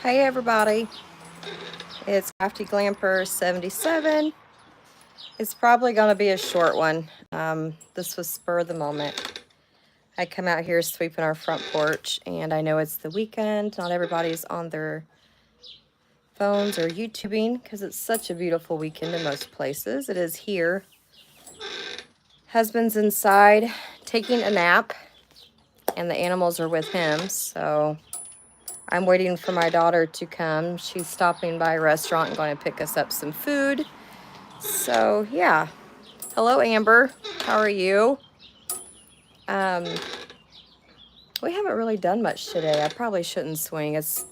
Hey everybody, it's CraftyGlamper77. It's probably going to be a short one. This was spur of the moment. I come out here sweeping our front porch, and I know it's the weekend. Not everybody's on their phones or YouTubing because it's such a beautiful weekend in most places. It is here. Husband's inside taking a nap, and the animals are with him, so I'm waiting for my daughter to come. She's stopping by a restaurant and going to pick us up some food. So, yeah. Hello, Amber. How are you? We haven't really done much today. I probably shouldn't swing. It's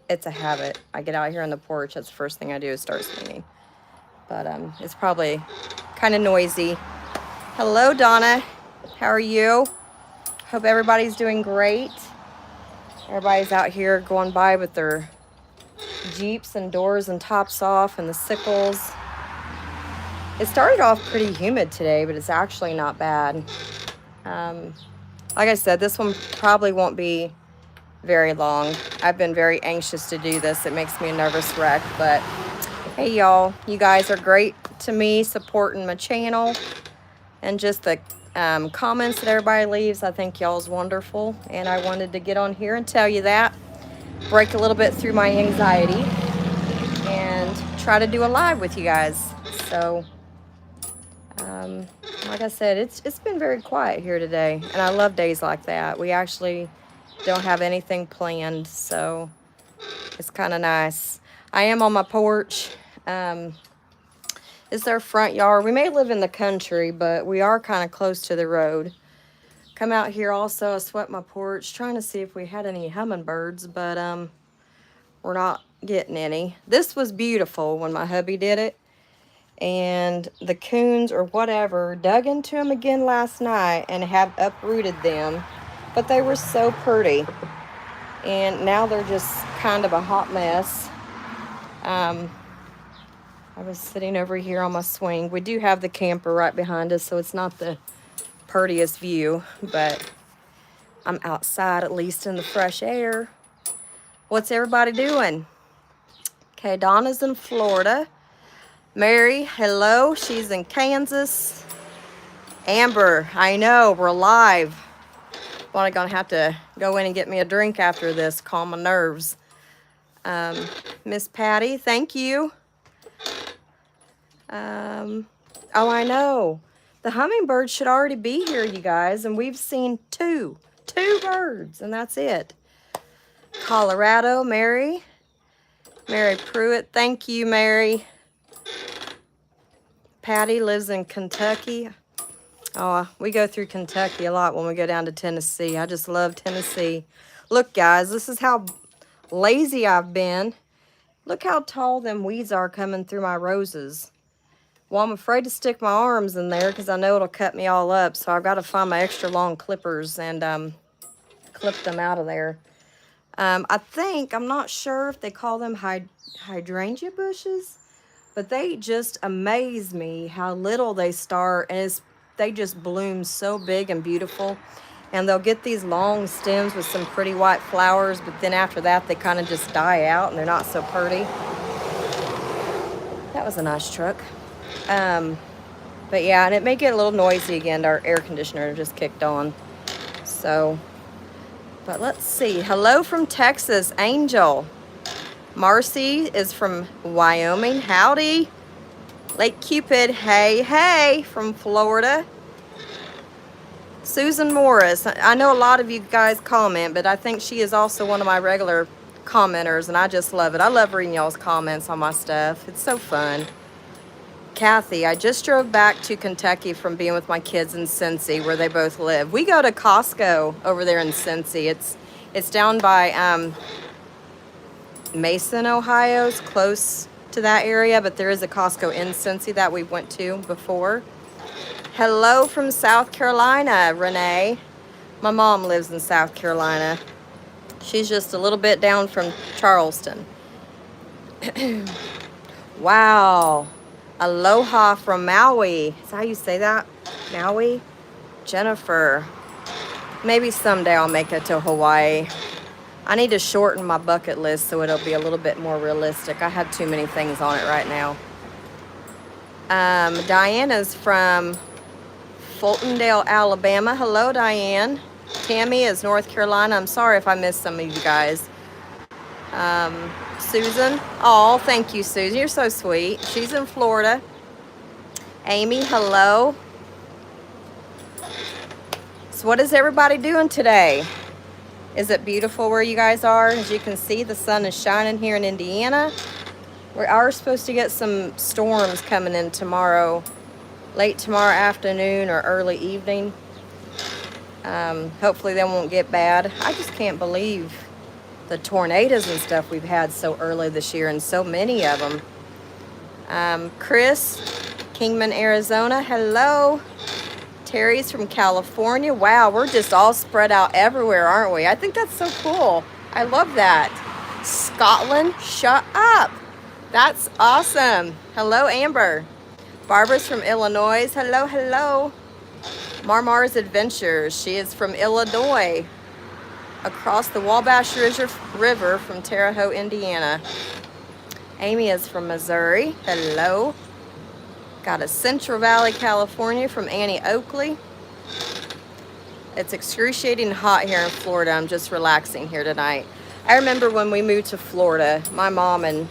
a habit. I get out here on the porch. That's the first thing I do is start swinging. But it's probably kind of noisy. Hello, Donna. How are you? Hope everybody's doing great. Everybody's out here going by with their Jeeps and doors and tops off and the sickles. It started off pretty humid today, but it's actually not bad. Like I said, this one probably won't be very long. I've been very anxious to do this. It makes me a nervous wreck, but hey y'all, you guys are great to me, supporting my channel, and just the comments that everybody leaves. I think y'all's wonderful, and I wanted to get on here and tell you that, break a little bit through my anxiety, and try to do a live with you guys. So like I said, it's been very quiet here today, and I love days like that. We actually don't have anything planned, so it's kind of nice. I am on my porch. It's our front yard. We may live in the country, but we are kind of close to the road. Come out here also, I swept my porch, trying to see if we had any hummingbirds, but we're not getting any. This was beautiful when my hubby did it. And the coons or whatever dug into them again last night and have uprooted them, but they were so pretty, and now they're just kind of a hot mess. I was sitting over here on my swing. We do have the camper right behind us, so it's not the prettiest view, but I'm outside at least in the fresh air. What's everybody doing? Okay, Donna's in Florida. Mary, hello, she's in Kansas. Amber, I know, we're live. Well, I'm gonna have to go in and get me a drink after this, calm my nerves. Miss Patty, thank you. Oh, I know. The hummingbirds should already be here, you guys, and we've seen two birds, and that's it. Colorado, Mary Pruitt, thank you, Mary. Patty lives in Kentucky. Oh, we go through Kentucky a lot when we go down to Tennessee. I just love Tennessee. Look, guys, this is how lazy I've been. Look how tall them weeds are coming through my roses. Well, I'm afraid to stick my arms in there because I know it'll cut me all up. So I've got to find my extra long clippers and clip them out of there. I'm not sure if they call them hydrangea bushes, but they just amaze me how little they start, and they just bloom so big and beautiful. And they'll get these long stems with some pretty white flowers, but then after that they kind of just die out and they're not so pretty. That was a nice truck. But yeah, and it may get a little noisy again. Our air conditioner just kicked on. So, but let's see. Hello from Texas, Angel. Marcy is from Wyoming. Howdy. Lake Cupid. Hey, from Florida. Susan Morris. I know a lot of you guys comment, but I think she is also one of my regular commenters, and I just love it. I love reading y'all's comments on my stuff. It's so fun. Kathy, I just drove back to Kentucky from being with my kids in Cincy, where they both live. We go to Costco over there in Cincy. It's down by Mason, Ohio. It's close to that area, but there is a Costco in Cincy that we went to before. Hello from South Carolina, Renee. My mom lives in South Carolina. She's just a little bit down from Charleston. Wow. Aloha from Maui. Is that how you say that? Maui? Jennifer. Maybe someday I'll make it to Hawaii. I need to shorten my bucket list so it'll be a little bit more realistic. I have too many things on it right now. Diana's from Fultondale, Alabama. Hello, Diane. Tammy is North Carolina. I'm sorry if I missed some of you guys. Susan. Oh, thank you, Susan. You're so sweet. She's in Florida. Amy, hello. So what is everybody doing today? Is it beautiful where you guys are? As you can see, the sun is shining here in Indiana. We are supposed to get some storms coming in tomorrow, late tomorrow afternoon or early evening. Hopefully they won't get bad. I just can't believe the tornadoes and stuff we've had so early this year, and so many of them. Chris, Kingman, Arizona, hello. Terry's from California. Wow, we're just all spread out everywhere, aren't we? I think that's so cool. I love that. Scotland, shut up. That's awesome. Hello, Amber. Barbara's from Illinois. Hello, hello. Marmar's Adventures. She is from Illinois, across the Wabash River from Terre Haute, Indiana. Amy is from Missouri. Hello. Got a Central Valley, California from Annie Oakley. It's excruciating hot here in Florida. I'm just relaxing here tonight. I remember when we moved to Florida, my mom and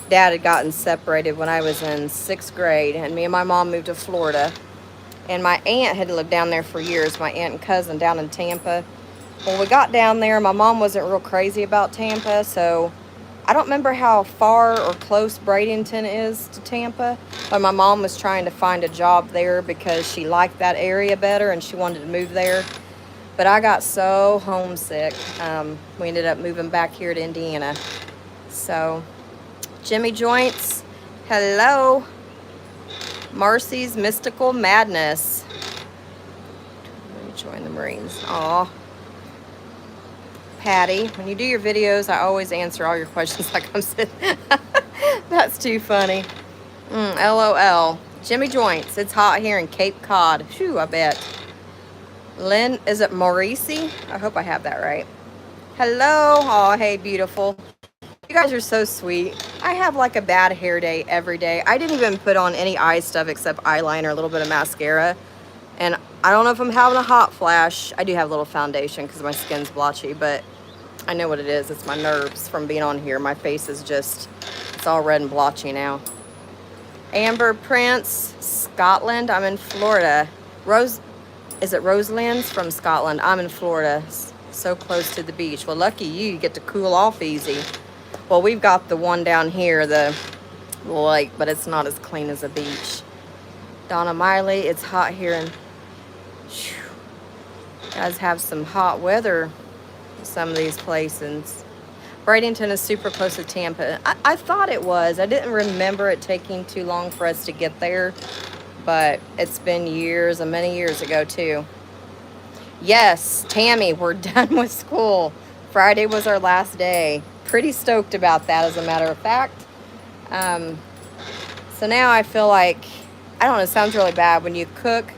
dad had gotten separated when I was in 6th grade, and me and my mom moved to Florida. And my aunt had lived down there for years, my aunt and cousin down in Tampa. When we got down there, my mom wasn't real crazy about Tampa, so I don't remember how far or close Bradenton is to Tampa, but my mom was trying to find a job there because she liked that area better and she wanted to move there. But I got so homesick. We ended up moving back here to Indiana. So, Jimmy Joints, hello. Marcy's Mystical Madness. Let me join the Marines. Aw. Patty, when you do your videos, I always answer all your questions like I'm sitting. That's too funny. LOL. Jimmy Joints, it's hot here in Cape Cod. Phew, I bet. Lynn, is it Maurice? I hope I have that right. Hello. Oh, hey, beautiful. You guys are so sweet. I have like a bad hair day every day. I didn't even put on any eye stuff except eyeliner, a little bit of mascara. And I don't know if I'm having a hot flash. I do have a little foundation because my skin's blotchy, but I know what it is. It's my nerves from being on here. My face is just, it's all red and blotchy now. Amber Prince, Scotland. I'm in Florida. Is it Roseland's from Scotland? I'm in Florida, so close to the beach. Well, lucky you get to cool off easy. Well, we've got the one down here, the lake, but it's not as clean as a beach. Donna Miley, it's hot here in... Guys have some hot weather in some of these places. Bradenton is super close to Tampa. I thought it was. I didn't remember it taking too long for us to get there, but it's been years and many years ago too. Yes, Tammy, we're done with school. Friday was our last day. Pretty stoked about that, as a matter of fact. So now I feel like, I don't know, it sounds really bad when you cook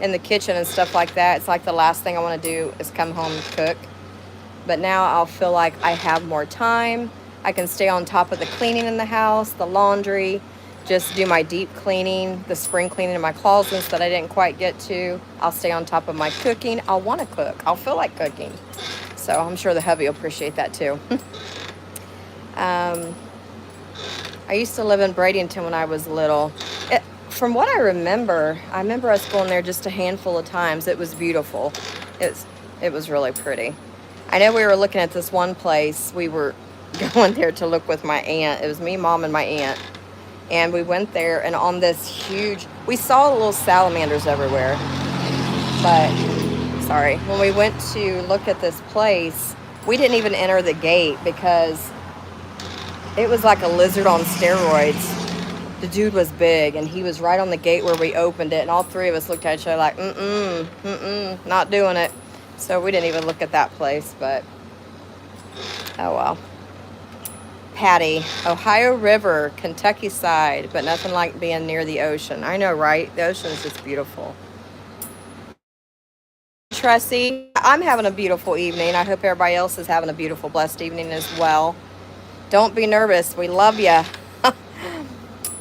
in the kitchen and stuff like that. It's like the last thing I want to do is come home and cook. But now I'll feel like I have more time. I can stay on top of the cleaning in the house, the laundry, just do my deep cleaning, the spring cleaning of my closets that I didn't quite get to. I'll stay on top of my cooking. I'll want to cook. I'll feel like cooking. So I'm sure the hubby will appreciate that too. I used to live in Bradenton when I was little. From what I remember us going there just a handful of times. It was beautiful. It was really pretty. I know we were looking at this one place. We were going there to look with my aunt. It was me, mom, and my aunt. And we went there, and on this huge... We saw little salamanders everywhere. But, sorry. When we went to look at this place, we didn't even enter the gate because it was like a lizard on steroids. The dude was big, and he was right on the gate where we opened it, and all three of us looked at each other like, not doing it. So we didn't even look at that place, but oh well. Patty, Ohio River, Kentucky side, but nothing like being near the ocean. I know, right? The ocean is just beautiful. Tressie, I'm having a beautiful evening. I hope everybody else is having a beautiful, blessed evening as well. Don't be nervous. We love you.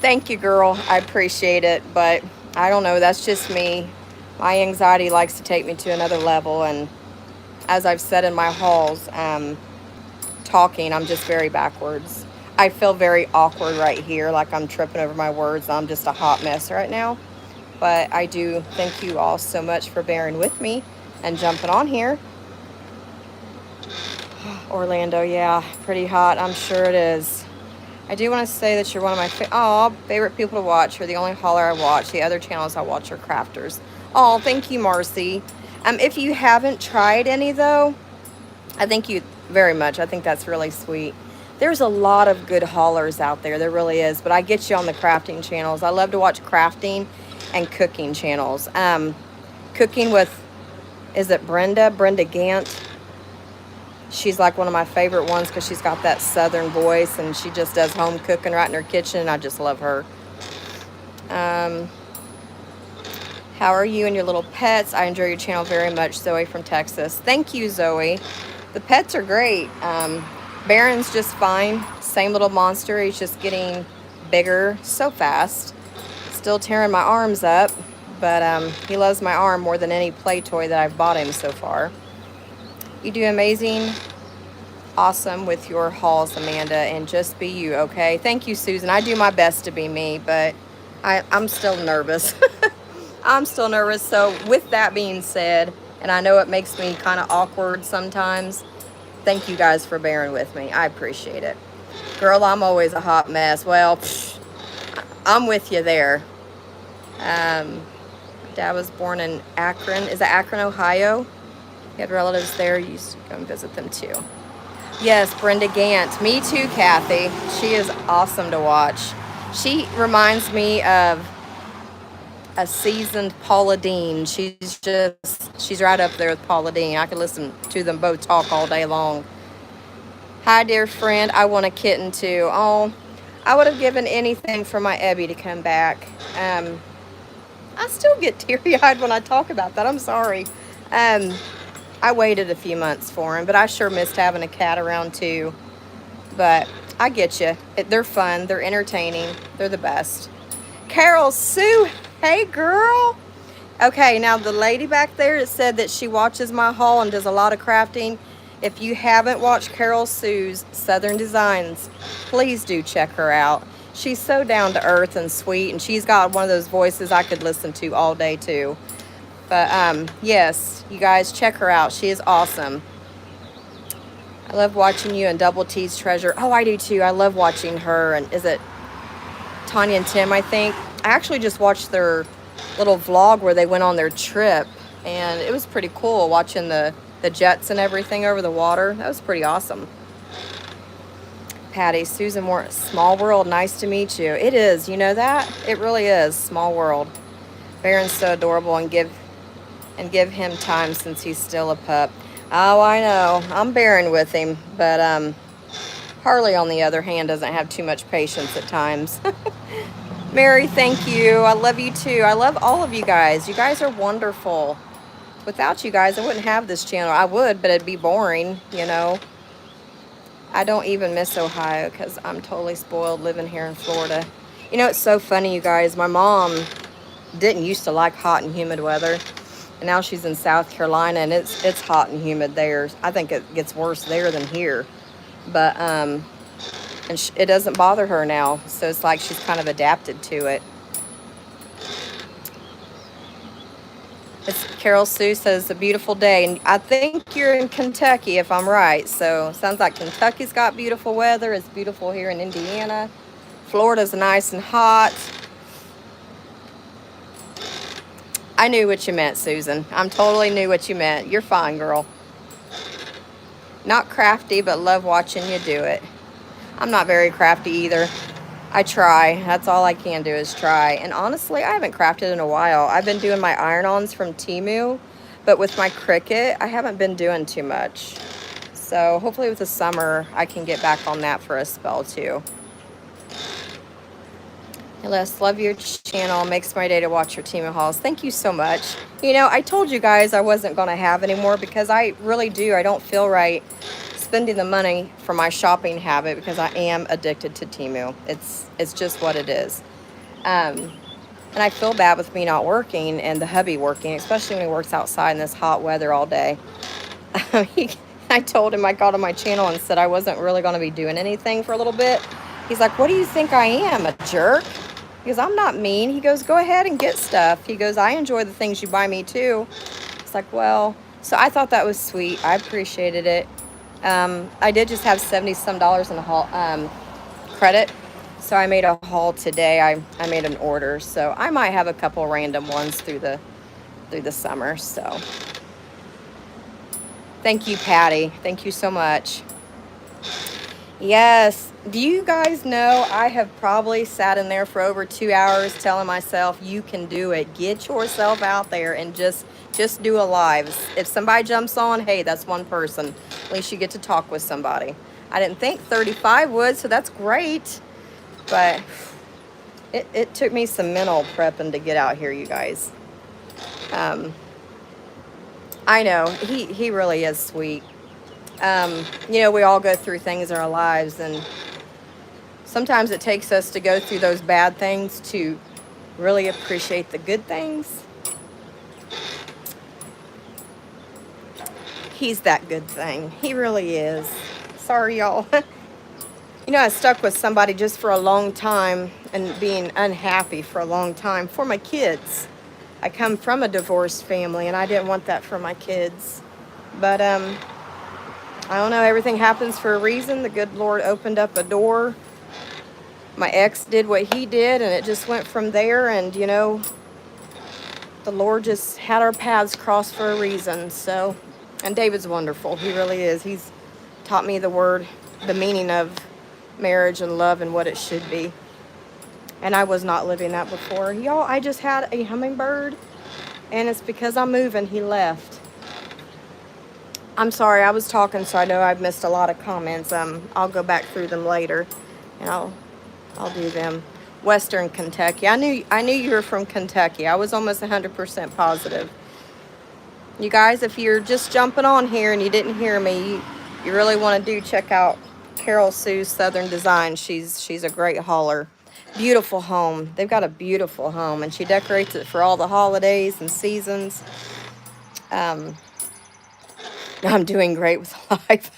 Thank you, girl. I appreciate it. But I don't know. That's just me. My anxiety likes to take me to another level. And as I've said in my hauls, talking, I'm just very backwards. I feel very awkward right here, like I'm tripping over my words. I'm just a hot mess right now. But I do thank you all so much for bearing with me and jumping on here. Orlando, yeah, pretty hot. I'm sure it is. I do want to say that you're one of my favorite people to watch. You're the only hauler I watch. The other channels I watch are crafters. Oh, thank you, Marcy. If you haven't tried any, though, I thank you very much. I think that's really sweet. There's a lot of good haulers out there. There really is. But I get you on the crafting channels. I love to watch crafting and cooking channels. Cooking with, is it Brenda Gant? She's like one of my favorite ones because she's got that southern voice and she just does home cooking right in her kitchen. And I just love her. How are you and your little pets? I enjoy your channel very much. Zoe from Texas. Thank you, Zoe. The pets are great. Baron's just fine. Same little monster. He's just getting bigger so fast. Still tearing my arms up. But he loves my arm more than any play toy that I've bought him so far. You do amazing, awesome with your hauls, Amanda, and just be you, okay? Thank you, Susan. I do my best to be me, but I'm still nervous. I'm still nervous. So with that being said, and I know it makes me kind of awkward sometimes, thank you guys for bearing with me. I appreciate it. Girl, I'm always a hot mess. Well, I'm with you there. Dad was born in Akron. Is it Akron, Ohio? He had relatives there. You used to go and visit them too. Yes, Brenda Gant. Me too, Kathy. She is awesome to watch. She reminds me of a seasoned Paula Deen. She's right up there with Paula Deen. I could listen to them both talk all day long. Hi, dear friend. I want a kitten too. Oh, I would have given anything for my Ebby to come back. I still get teary-eyed when I talk about that. I'm sorry. I waited a few months for him, but I sure missed having a cat around too. But I get you. They're fun. They're entertaining. They're the best. Carol Sue, hey girl. Okay, now the lady back there that said that she watches my haul and does a lot of crafting. If you haven't watched Carol Sue's Southern Designs, please do check her out. She's so down to earth and sweet, and she's got one of those voices I could listen to all day too. But yes, you guys check her out. She is awesome. I love watching you and Double T's Treasure. Oh, I do too. I love watching her. And is it Tanya and Tim, I think? I actually just watched their little vlog where they went on their trip. And it was pretty cool watching the jets and everything over the water. That was pretty awesome. Patty, Susan Moore, small world. Nice to meet you. It is. You know that? It really is. Small world. Baron's so adorable and give him time since he's still a pup. Oh, I know. I'm bearing with him, but Harley, on the other hand, doesn't have too much patience at times. Mary, thank you. I love you too. I love all of you guys. You guys are wonderful. Without you guys, I wouldn't have this channel. I would, but it'd be boring, you know. I don't even miss Ohio because I'm totally spoiled living here in Florida. You know, it's so funny, you guys. My mom didn't used to like hot and humid weather. And now she's in South Carolina, and it's hot and humid there. I think it gets worse there than here. But, it doesn't bother her now. So it's like she's kind of adapted to it. Carol Sue says, a beautiful day. And I think you're in Kentucky, if I'm right. So sounds like Kentucky's got beautiful weather. It's beautiful here in Indiana. Florida's nice and hot. I knew what you meant, Susan. I totally knew what you meant. You're fine, girl. Not crafty, but love watching you do it. I'm not very crafty either. I try. That's all I can do is try. And honestly, I haven't crafted in a while. I've been doing my iron-ons from Temu, but with my Cricut, I haven't been doing too much. So hopefully with the summer, I can get back on that for a spell too. Les, love your channel. Makes my day to watch your Temu hauls. Thank you so much. You know, I told you guys I wasn't going to have any more because I really do. I don't feel right spending the money for my shopping habit because I am addicted to Temu. It's just what it is. And I feel bad with me not working and the hubby working, especially when he works outside in this hot weather all day. I told him, I got on my channel and said I wasn't really going to be doing anything for a little bit. He's like, what do you think I am, a jerk? He goes, I'm not mean. He goes, go ahead and get stuff. He goes, I enjoy the things you buy me too. It's like, well, so I thought that was sweet. I appreciated it. I did just have $70-some in a haul, credit. So I made a haul today. I made an order. So I might have a couple random ones through the summer. So thank you, Patty. Thank you so much. Yes. Do you guys know I have probably sat in there for over 2 hours telling myself, you can do it. Get yourself out there and just do a live. If somebody jumps on, hey, that's one person. At least you get to talk with somebody. I didn't think 35 would, so that's great. But it took me some mental prepping to get out here, you guys. I know, he really is sweet. You know, we all go through things in our lives, and sometimes it takes us to go through those bad things to really appreciate the good things. He's that good thing. He really is. Sorry, y'all. You know, I stuck with somebody just for a long time and being unhappy for a long time for my kids. I come from a divorced family, and I didn't want that for my kids. But, I don't know, everything happens for a reason. The good Lord opened up a door. My ex did what he did, and it just went from there. And, you know, the Lord just had our paths cross for a reason. So, and David's wonderful. He really is. He's taught me the meaning of marriage and love and what it should be. And I was not living that before. Y'all, I just had a hummingbird, and it's because I'm moving, he left. I'm sorry, I was talking, so I know I've missed a lot of comments. I'll go back through them later, and I'll do them. Western Kentucky. I knew you were from Kentucky. I was almost 100% positive. You guys, if you're just jumping on here and you didn't hear me, you really want to check out Carol Sue's Southern Design. She's a great hauler. Beautiful home. They've got a beautiful home, and she decorates it for all the holidays and seasons. I'm doing great with life.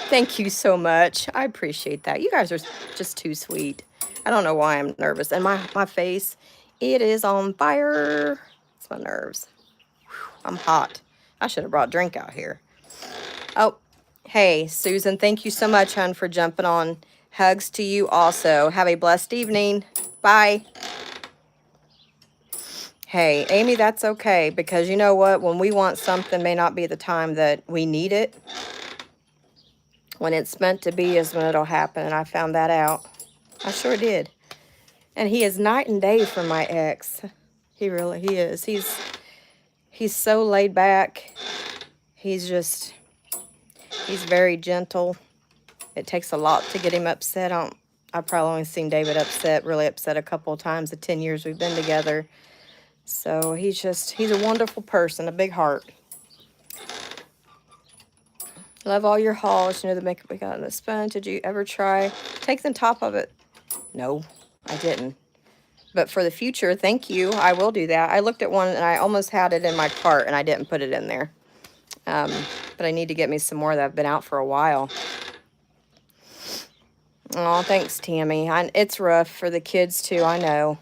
Thank you so much. I appreciate that. You guys are just too sweet. I don't know why I'm nervous. And my face, it is on fire. It's my nerves. Whew, I'm hot. I should have brought a drink out here. Oh, hey, Susan, thank you so much, hon, for jumping on. Hugs to you also. Have a blessed evening. Bye. Hey, Amy, that's okay, because you know what? When we want something may not be the time that we need it. When it's meant to be is when it'll happen, and I found that out. I sure did. And he is night and day from my ex. He is. He's so laid back. He's very gentle. It takes a lot to get him upset. I've probably only seen David really upset a couple of times the 10 years we've been together. So he's a wonderful person, a big heart. Love all your hauls. You know the makeup we got in the sponge. Did you ever try taking the top of it? No, I didn't. But for the future, thank you. I will do that. I looked at one and I almost had it in my cart and I didn't put it in there. But I need to get me some more that have been out for a while. Oh, thanks, Tammy. It's rough for the kids too, I know.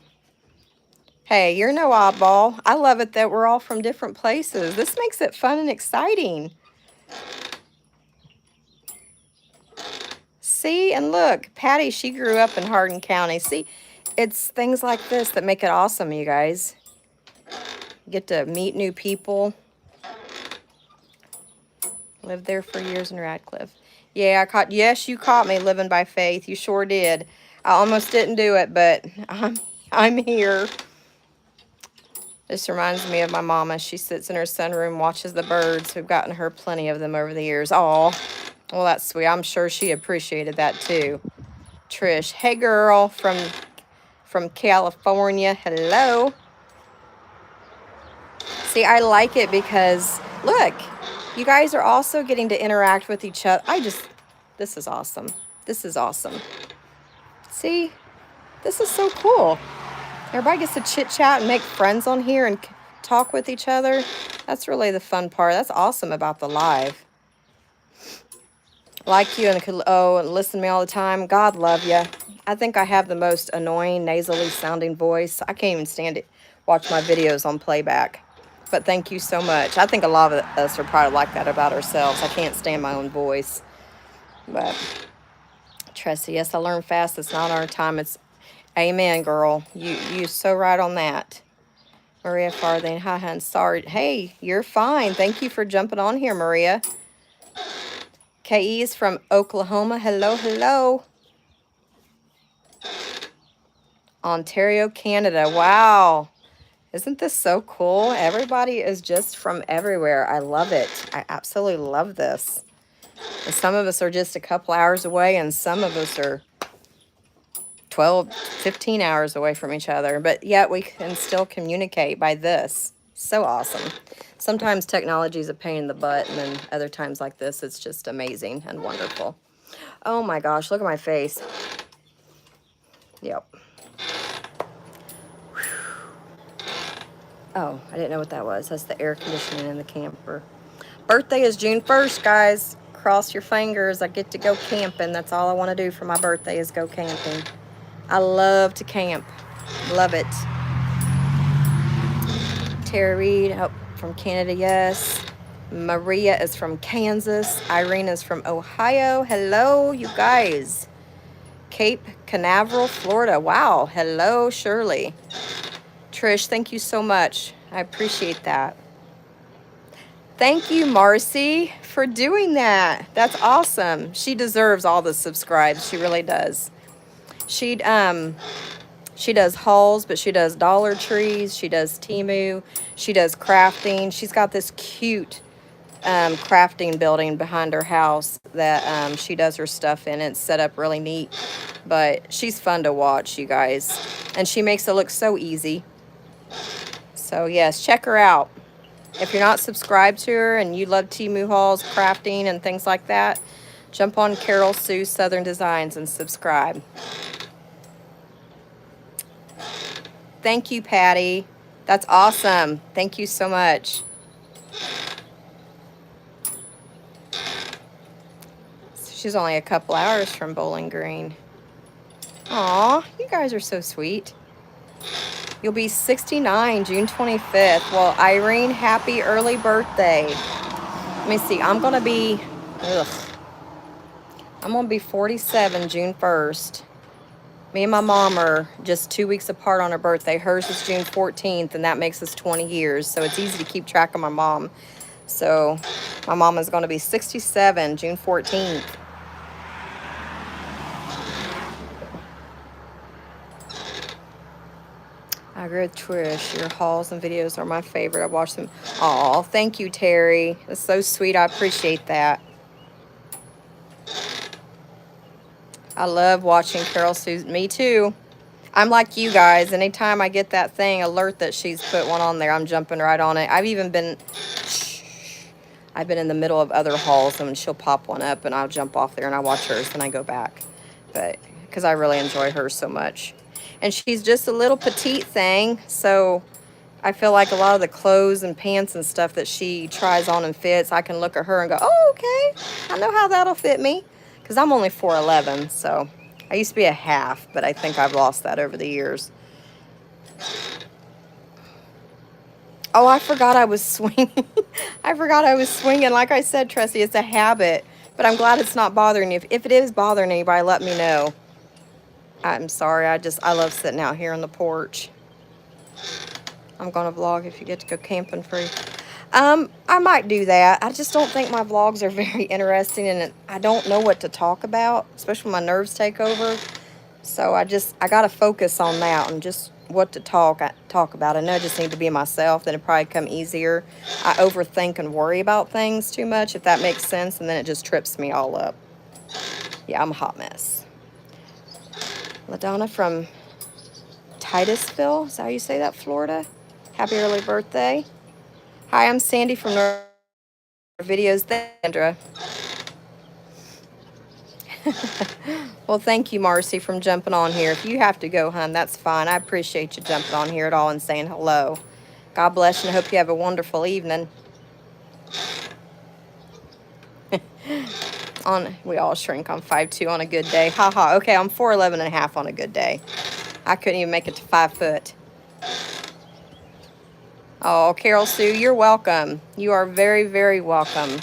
Hey, you're no oddball. I love it that we're all from different places. This makes it fun and exciting. See, and look, Patty, she grew up in Hardin County. See, it's things like this that make it awesome, you guys. You get to meet new people. Lived there for years in Radcliffe. Yeah, yes, you caught me living by faith. You sure did. I almost didn't do it, but I'm here. This reminds me of my mama. She sits in her sunroom, watches the birds. We've gotten her plenty of them over the years. Aw, well, that's sweet. I'm sure she appreciated that too. Trish, hey girl, from from California. Hello. See, I like it because, look, you guys are also getting to interact with each other. This is awesome. This is awesome. See, this is so cool. Everybody gets to chit chat and make friends on here and talk with each other. That's really the fun part. That's awesome about the live. Like you and listen to me all the time. God love you. I think I have the most annoying, nasally sounding voice. I can't even stand it. Watch my videos on playback. But thank you so much. I think a lot of us are probably like that about ourselves. I can't stand my own voice. But, Tressie, yes, I learn fast. It's not our time. It's amen, girl. You so right on that. Maria Farthing, hi, hun. Sorry. Hey, you're fine. Thank you for jumping on here, Maria. KE is from Oklahoma. Hello, hello. Ontario, Canada. Wow. Isn't this so cool? Everybody is just from everywhere. I love it. I absolutely love this. And some of us are just a couple hours away, and some of us are 12, 15 hours away from each other. But yet we can still communicate by this. So awesome. Sometimes technology is a pain in the butt, and then other times like this, it's just amazing and wonderful. Oh my gosh, look at my face. Yep. Oh, I didn't know what that was. That's the air conditioning in the camper. Birthday is June 1st, guys. Cross your fingers. I get to go camping. That's all I want to do for my birthday is go camping. I love to camp. Love it. Tara Reed from Canada, yes. Maria is from Kansas. Irene is from Ohio. Hello, you guys. Cape Canaveral, Florida. Wow. Hello, Shirley. Trish, thank you so much. I appreciate that. Thank you, Marcy, for doing that. That's awesome. She deserves all the subscribes. She really does. She does hauls, but she does Dollar Trees. She does Temu. She does crafting. She's got this cute crafting building behind her house that she does her stuff in. It's set up really neat, but she's fun to watch, you guys. And she makes it look so easy. So, yes, check her out. If you're not subscribed to her and you love Temu hauls, crafting, and things like that, jump on Carol Sue Southern Designs and subscribe. Thank you, Patty. That's awesome. Thank you so much. She's only a couple hours from Bowling Green. Aw, you guys are so sweet. You'll be 69 June 25th. Well, Irene, happy early birthday. Let me see. I'm going to be 47 June 1st. Me and my mom are just 2 weeks apart on her birthday. Hers is June 14th, and that makes us 20 years. So it's easy to keep track of my mom. So my mom is going to be 67 June 14th. I agree with Trish. Your hauls and videos are my favorite. I watch them. Aw, thank you, Terry. That's so sweet. I appreciate that. I love watching Carol Sue. Me too. I'm like you guys. Anytime I get that thing alert that she's put one on there, I'm jumping right on it. I've been in the middle of other hauls, and she'll pop one up, and I'll jump off there and I watch hers, and I go back. But because I really enjoy hers so much. And she's just a little petite thing, so I feel like a lot of the clothes and pants and stuff that she tries on and fits, I can look at her and go, oh, okay, I know how that'll fit me. Because I'm only 4'11", so I used to be a half, but I think I've lost that over the years. Oh, I forgot I was swinging. I forgot I was swinging. Like I said, Tressie, it's a habit, but I'm glad it's not bothering you. If it is bothering anybody, let me know. I'm sorry. I love sitting out here on the porch. I'm going to vlog if you get to go camping free. I might do that. I just don't think my vlogs are very interesting, and I don't know what to talk about, especially when my nerves take over. So I got to focus on that and just what to talk about. I know I just need to be myself. Then it'll probably come easier. I overthink and worry about things too much, if that makes sense, and then it just trips me all up. Yeah, I'm a hot mess. LaDonna from Titusville. Is that how you say that, Florida? Happy early birthday. Hi, I'm Sandy from North Videos. Sandra. Well, thank you, Marcy, from jumping on here. If you have to go, hun, that's fine. I appreciate you jumping on here at all and saying hello. God bless you, and I hope you have a wonderful evening. We all shrink on 5'2" on a good day. Haha. Okay, I'm 4'11.5" on a good day. I couldn't even make it to 5 foot. Oh, Carol Sue, you're welcome. You are very, very welcome.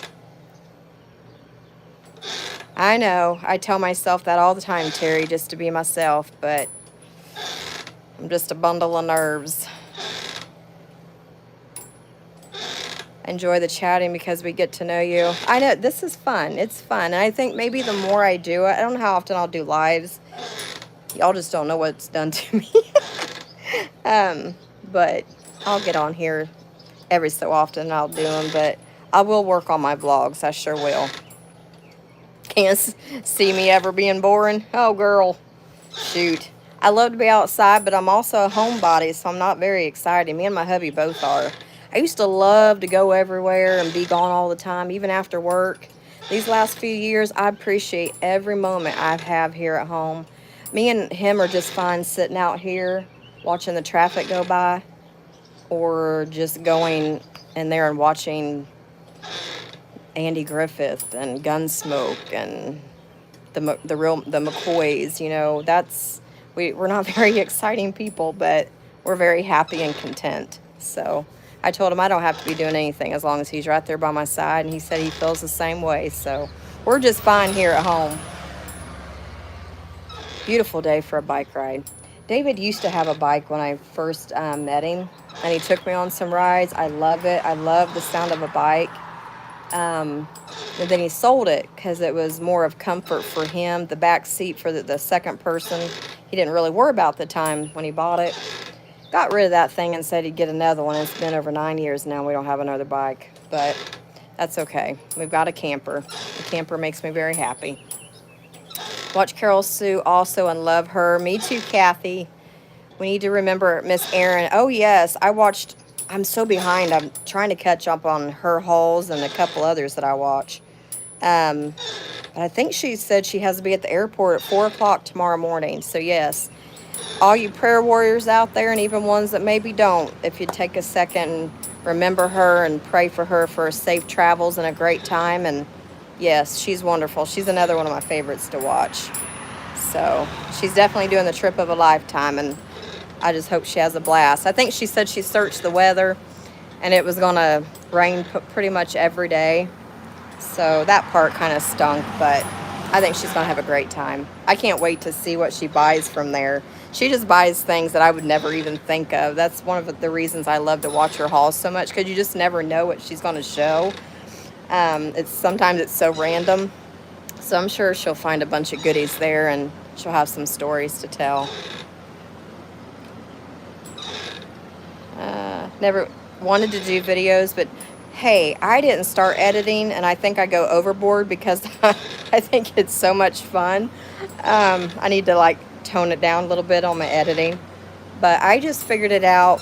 I know. I tell myself that all the time, Terry, just to be myself, but I'm just a bundle of nerves. Enjoy the chatting because we get to know you. I know, this is fun. It's fun. And I think maybe the more I do it, I don't know how often I'll do lives. Y'all just don't know what's done to me. But I'll get on here every so often and I'll do them. But I will work on my vlogs. I sure will. Can't see me ever being boring. Oh, girl. Shoot. I love to be outside, but I'm also a homebody, so I'm not very excited. Me and my hubby both are. I used to love to go everywhere and be gone all the time, even after work. These last few years, I appreciate every moment I have here at home. Me and him are just fine sitting out here, watching the traffic go by, or just going in there and watching Andy Griffith and Gunsmoke and the McCoys. You know, we're not very exciting people, but we're very happy and content. So I told him I don't have to be doing anything as long as he's right there by my side, and he said he feels the same way. So we're just fine here at home. Beautiful day for a bike ride. David used to have a bike when I first met him, and he took me on some rides. I love it. I love the sound of a bike. And then he sold it because it was more of comfort for him. The back seat for the second person, he didn't really worry about the time when he bought it. Got rid of that thing and said he'd get another one. It's been over 9 years now. We don't have another bike, but that's okay. We've got a camper. The camper makes me very happy. Watch Carol Sue also and love her. Me too, Kathy. We need to remember Miss Erin. Oh, yes. I'm so behind. I'm trying to catch up on her hauls and a couple others that I watch. But I think she said she has to be at the airport at 4 o'clock tomorrow morning. So, yes, all you prayer warriors out there, and even ones that maybe don't, if you take a second and remember her and pray for her for safe travels and a great time. And, yes, she's wonderful. She's another one of my favorites to watch. So, she's definitely doing the trip of a lifetime, and I just hope she has a blast. I think she said she searched the weather, and it was going to rain pretty much every day. So that part kind of stunk, but I think she's going to have a great time. I can't wait to see what she buys from there. She just buys things that I would never even think of. That's one of the reasons I love to watch her hauls so much, because you just never know what she's going to show. Sometimes it's so random. So I'm sure she'll find a bunch of goodies there, and she'll have some stories to tell. Never wanted to do videos, but hey, I didn't start editing, and I think I go overboard because I think it's so much fun. I need to like tone it down a little bit on my editing, but I just figured it out,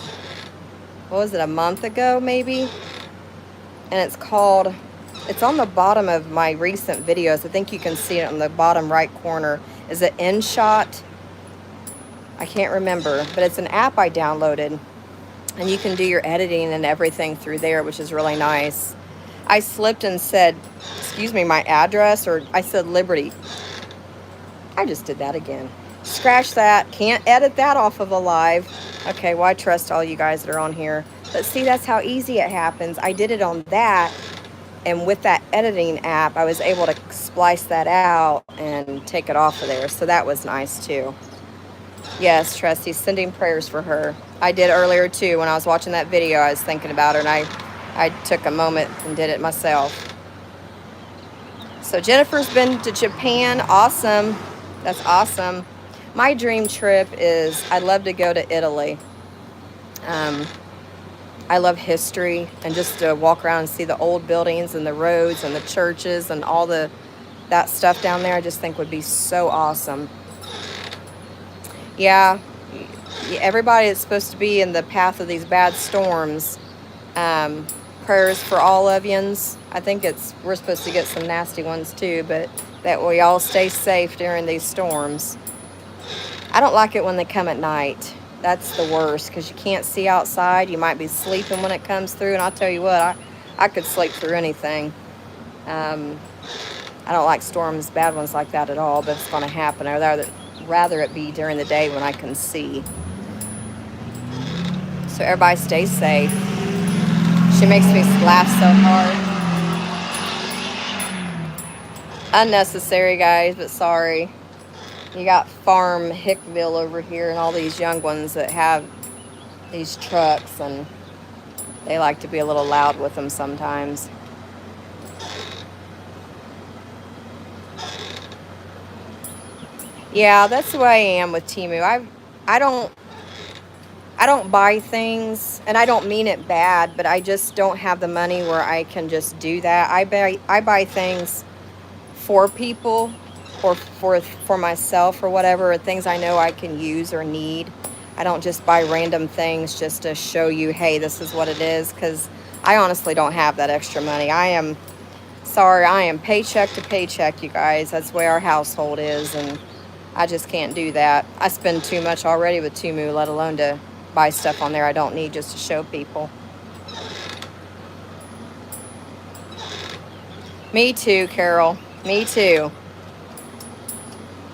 what was it, a month ago maybe? And it's on the bottom of my recent videos. I think you can see it on the bottom right corner. Is it InShot? I can't remember, but it's an app I downloaded. And you can do your editing and everything through there, which is really nice. I slipped and said, excuse me, my address, or I said Liberty. I just did that again. Scratch that. Can't edit that off of a live. Okay, well, I trust all you guys that are on here. But see, that's how easy it happens. I did it on that, and with that editing app, I was able to splice that out and take it off of there. So that was nice, too. Yes, Trusty, sending prayers for her. I did earlier, too. When I was watching that video, I was thinking about her, and I took a moment and did it myself. So Jennifer's been to Japan. Awesome. That's awesome. My dream trip is I'd love to go to Italy. I love history, and just to walk around and see the old buildings and the roads and the churches and all that stuff down there, I just think would be so awesome. Yeah, Everybody that's supposed to be in the path of these bad storms, prayers for all of yous. I think we're supposed to get some nasty ones too, but that we all stay safe during these storms. I don't like it when they come at night. That's the worst because you can't see outside. You might be sleeping when it comes through, and I'll tell you what, I could sleep through anything. I don't like storms, bad ones like that at all, but it's going to happen. I'd rather it be during the day when I can see. So everybody stay safe. She makes me laugh so hard. Unnecessary, guys, but sorry. You got Farm Hickville over here and all these young ones that have these trucks, and they like to be a little loud with them sometimes. Yeah, that's the way I am with Temu. I don't buy things, and I don't mean it bad, but I just don't have the money where I can just do that. I buy things for people or for myself or whatever, things I know I can use or need. I don't just buy random things just to show you, hey, this is what it is, because I honestly don't have that extra money. I am paycheck to paycheck, you guys. That's the way our household is, and I just can't do that. I spend too much already with Temu, let alone to buy stuff on there I don't need just to show people. Me too, Carol. Me too.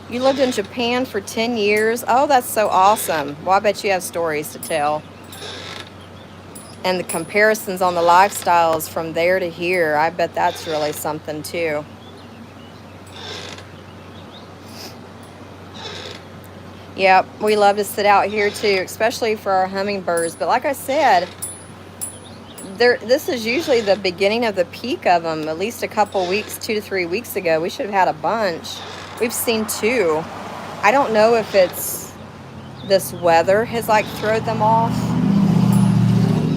You lived in Japan for 10 years? Oh, that's so awesome. Well, I bet you have stories to tell. And the comparisons on the lifestyles from there to here, I bet that's really something too. Yep, we love to sit out here too, especially for our hummingbirds. But like I said, this is usually the beginning of the peak of them. At least a couple weeks, 2 to 3 weeks ago, we should have had a bunch. We've seen 2. I don't know if it's this weather has like thrown them off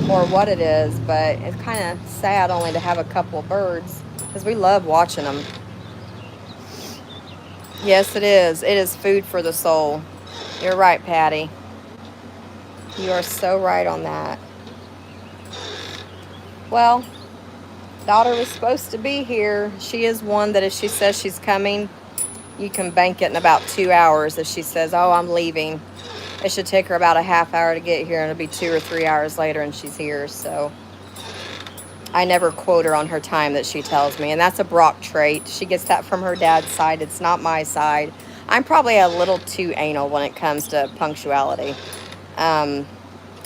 or what it is, but it's kind of sad only to have a couple birds because we love watching them. Yes, it is. It is food for the soul. You're right, Patty. You are so right on that. Well, daughter was supposed to be here. She is one that if she says she's coming, you can bank it in about 2 hours. If she says, oh, I'm leaving, it should take her about a half hour to get here, and it'll be 2 or 3 hours later and she's here. So I never quote her on her time that she tells me, and that's a Brock trait. She gets that from her dad's side. It's not my side. I'm probably a little too anal when it comes to punctuality.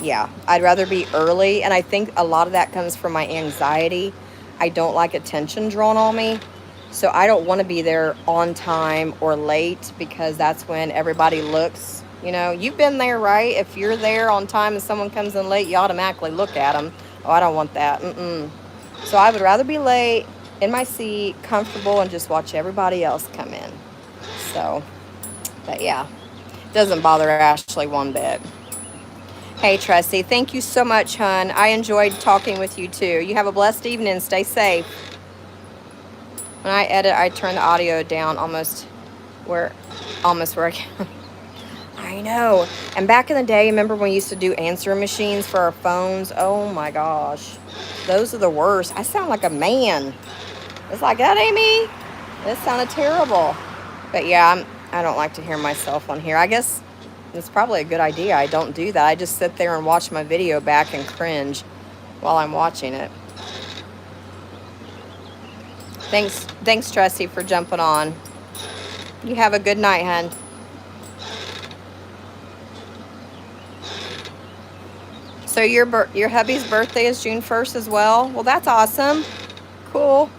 Yeah, I'd rather be early, and I think a lot of that comes from my anxiety. I don't like attention drawn on me, so I don't want to be there on time or late because that's when everybody looks. You know, you've been there, right? If you're there on time and someone comes in late, you automatically look at them. Oh, I don't want that. So I would rather be late, in my seat, comfortable, and just watch everybody else come in. So, but yeah, doesn't bother Ashley one bit. Hey, Trusty, thank you so much, hon. I enjoyed talking with you, too. You have a blessed evening. Stay safe. When I edit, I turn the audio down almost where I can. I know. And back in the day, remember when we used to do answering machines for our phones? Oh, my gosh. Those are the worst. I sound like a man. It's like, that ain't me. This sounded terrible. But, yeah, I don't like to hear myself on here. I guess it's probably a good idea. I don't do that. I just sit there and watch my video back and cringe while I'm watching it. Thanks, Trusty, for jumping on. You have a good night, hon. So your hubby's birthday is June 1st as well? Well, that's awesome. Cool.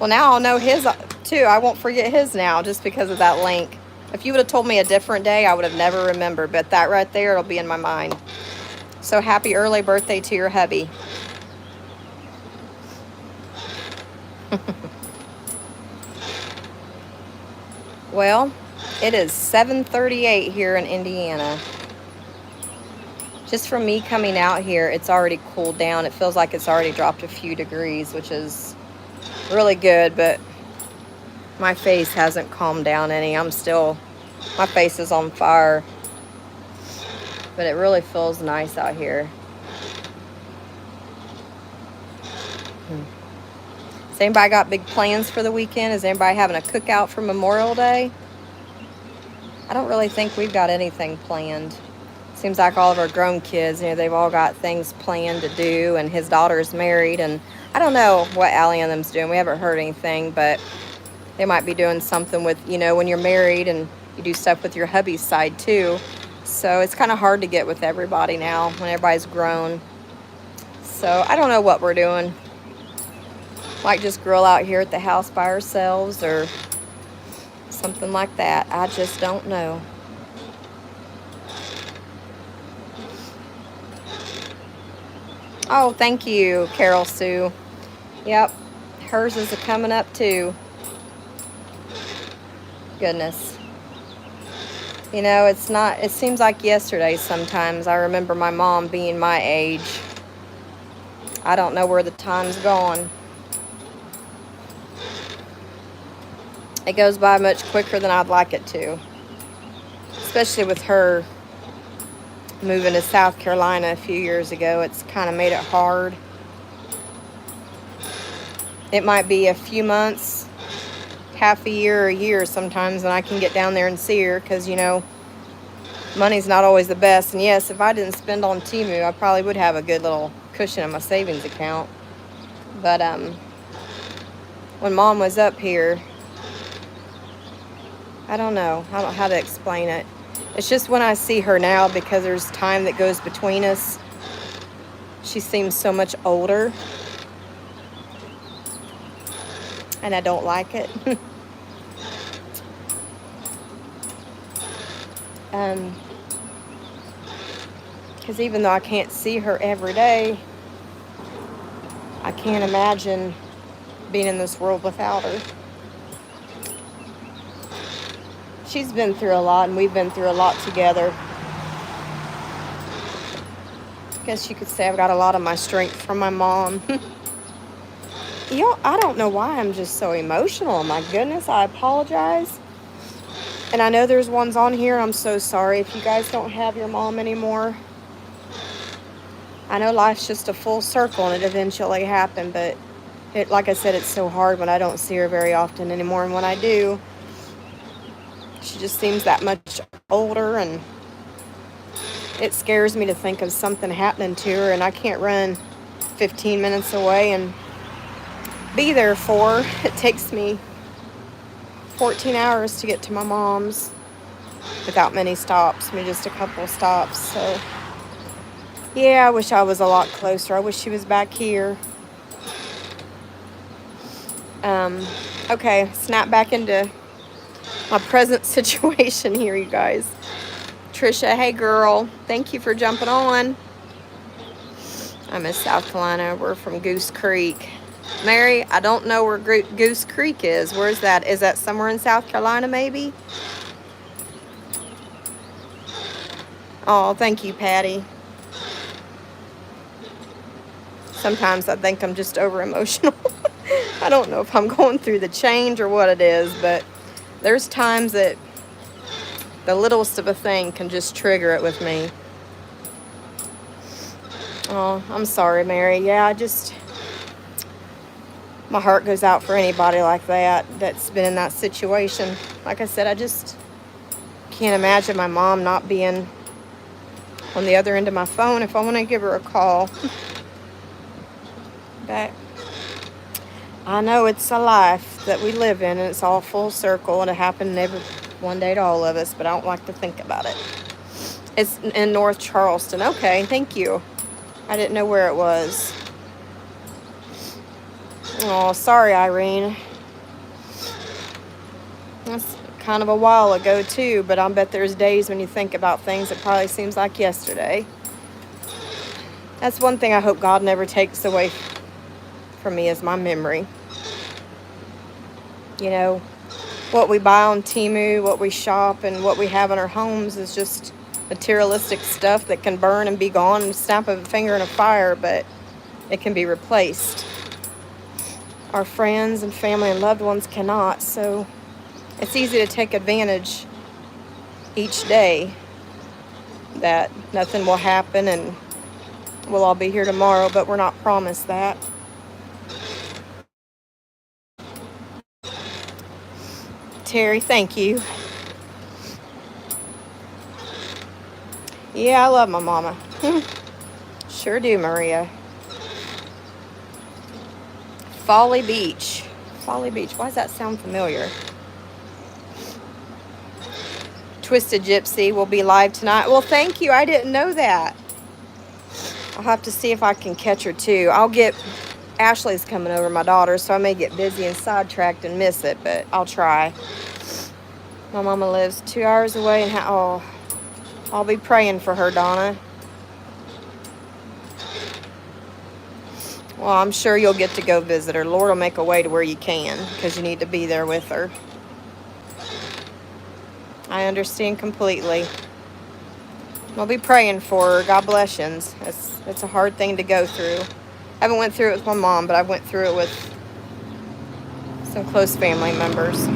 Well, now I'll know his too. I won't forget his now just because of that link. If you would have told me a different day, I would have never remembered. But that right there, it'll be in my mind. So happy early birthday to your hubby. Well, it is 7:38 here in Indiana. Just from me coming out here, it's already cooled down. It feels like it's already dropped a few degrees, which is really good, but my face hasn't calmed down any. My face is on fire. but it really feels nice out here. Has anybody got big plans for the weekend? Is anybody having a cookout for Memorial Day? I don't really think we've got anything planned. Seems like all of our grown kids, you know, they've all got things planned to do, and his daughter's married, and I don't know what Allie and them's doing. We haven't heard anything, but they might be doing something with, you know, when you're married and you do stuff with your hubby's side too. So it's kind of hard to get with everybody now when everybody's grown. So I don't know what we're doing. Might just grill out here at the house by ourselves or something like that. I just don't know. Oh, thank you, Carol Sue. Yep, hers is coming up too. Goodness. You know, it's not, it seems like yesterday sometimes. I remember my mom being my age. I don't know where the time's gone. It goes by much quicker than I'd like it to. Especially with her moving to South Carolina a few years ago. It's kind of made it hard. It might be a few months, half a year or a year sometimes, and I can get down there and see her because, you know, money's not always the best. And yes, if I didn't spend on Temu, I probably would have a good little cushion in my savings account. But when Mom was up here, I don't know how to explain it. It's just when I see her now, because there's time that goes between us, she seems so much older. And I don't like it. Because even though I can't see her every day, I can't imagine being in this world without her. She's been through a lot, and we've been through a lot together. I guess you could say I've got a lot of my strength from my mom. You know, I don't know why I'm just so emotional. My goodness, I apologize. And I know there's ones on here. I'm so sorry if you guys don't have your mom anymore. I know life's just a full circle and it eventually happened, but like I said, it's so hard when I don't see her very often anymore. And when I do, she just seems that much older, and it scares me to think of something happening to her and I can't run 15 minutes away and be there for her. It takes me 14 hours to get to my mom's without many stops. I mean, just a couple of stops. So yeah, I wish I was a lot closer. I wish she was back here. Okay, snap back into my present situation here, you guys. Trisha, hey girl, thank you for jumping on. I'm in South Carolina. We're from Goose Creek. Mary, I don't know where Goose Creek is. Where's that? Is that somewhere in South Carolina maybe? Oh, thank you, Patty. Sometimes I think I'm just over emotional. I don't know if I'm going through the change or what it is, but there's times that the littlest of a thing can just trigger it with me. Oh, I'm sorry, Mary. Yeah, my heart goes out for anybody like that that's been in that situation. Like I said, I just can't imagine my mom not being on the other end of my phone if I want to give her a call. But I know it's a life that we live in, and it's all full circle, and it happened one day to all of us, but I don't like to think about it. It's in North Charleston. Okay, thank you. I didn't know where it was. Oh, sorry, Irene. That's kind of a while ago, too, but I bet there's days when you think about things that probably seems like yesterday. That's one thing I hope God never takes away from me is my memory. You know, what we buy on Temu, what we shop, and what we have in our homes is just materialistic stuff that can burn and be gone and snap of a finger in a fire, but it can be replaced. Our friends and family and loved ones cannot, so it's easy to take advantage each day that nothing will happen and we'll all be here tomorrow, but we're not promised that. Terry, thank you. Yeah, I love my mama. Sure do, Maria. Folly Beach. Folly Beach. Why does that sound familiar? Twisted Gypsy will be live tonight. Well, thank you. I didn't know that. I'll have to see if I can catch her too. Ashley's coming over, my daughter, so I may get busy and sidetracked and miss it, but I'll try. My mama lives 2 hours away, and I'll be praying for her, Donna. Well, I'm sure you'll get to go visit her. Lord will make a way to where you can, because you need to be there with her. I understand completely. I'll be praying for her. God bless you. It's a hard thing to go through. I haven't went through it with my mom, but I went through it with some close family members.